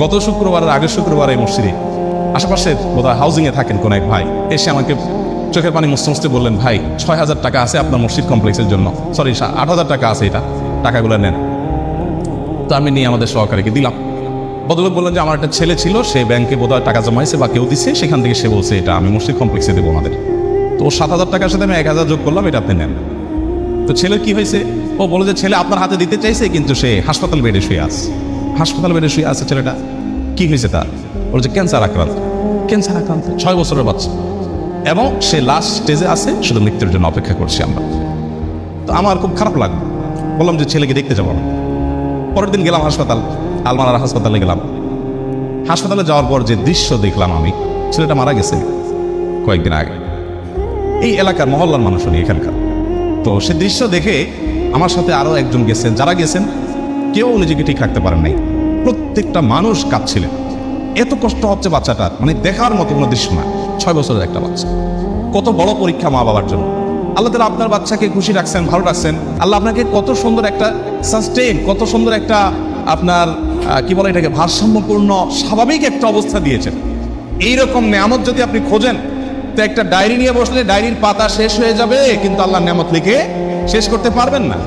গত শুক্রবারের আগের শুক্রবার এই মসজিদে আশেপাশের বোধহয় হাউজিংয়ে থাকেন কোন এক ভাই এসে আমাকে চোখের পানি মুছতে মুছতে বললেন, ভাই ৬,০০০ টাকা আছে আপনার মসজিদ কমপ্লেক্সের জন্য, সরি ৮,০০০ টাকা আছে, এটা টাকাগুলো নেন। তো আমি নিয়ে আমাদের সহকারীকে দিলাম। ভদ্রলোক বললেন যে আমার একটা ছেলে ছিল, সে ব্যাংকে বোধহয় টাকা জমাইছে বা কেউ দিছে, সেখান থেকে সে বলছে এটা আমি মসজিদ কমপ্লেক্সে দেবো আমাদের। তো ৭,০০০ টাকার সাথে আমি ১,০০০ যোগ করলাম, এটা আপনি নেন। তো ছেলের কি হয়েছে, ও বলে যে ছেলে আপনার হাতে দিতে চাইছে কিন্তু সে হাসপাতাল বেডে শুয়ে আছে। হাসপাতাল বেডে শুয়ে আছে ছেলেটা, কি হয়েছে তার? ওর যে ক্যান্সার আক্রান্ত, ৬ বছরের বাচ্চা, এবং সে লাস্ট স্টেজে আছে, শুধু মৃত্যুর জন্য অপেক্ষা করছি আমরা। তো আমার খুব খারাপ লাগলো, বললাম যে ছেলেকে দেখতে যাবো। পরের দিন গেলাম হাসপাতাল, আলমারার হাসপাতালে গেলাম। হাসপাতালে যাওয়ার পর যে দৃশ্য দেখলাম আমি, ছেলেটা মারা গেছে কয়েকদিন আগে। এই এলাকার মহল্লার মানুষ উনি এখানকার। তো সে দৃশ্য দেখে আমার সাথে আরও একজন গেছেন, যারা গেছেন কেউ নিজেকে ঠিক রাখতে পারেন নাই, প্রত্যেকটা মানুষ কাঁদছিলেন। এত কষ্ট হচ্ছে বাচ্চাটার, মানে দেখার মতো কোনো দৃশ্য না। ৬ বছরের একটা বাচ্চা, কত বড় পরীক্ষা মা বাবার জন্য। আল্লাহ তাআলা আপনার বাচ্চাকে খুশি রাখছেন, ভালো রাখছেন। আল্লাহ আপনাকে কত সুন্দর একটা সাস্টেইন, কত সুন্দর একটা আপনার কি বলে এটাকে, ভারসাম্যপূর্ণ স্বাভাবিক একটা অবস্থা দিয়েছেন। এইরকম নেয়ামত যদি আপনি খোঁজেন, তো একটা ডায়েরি নিয়ে বসলে ডায়েরির পাতা শেষ হয়ে যাবে, কিন্তু আল্লাহর নেয়ামত লিখে শেষ করতে পারবেন না।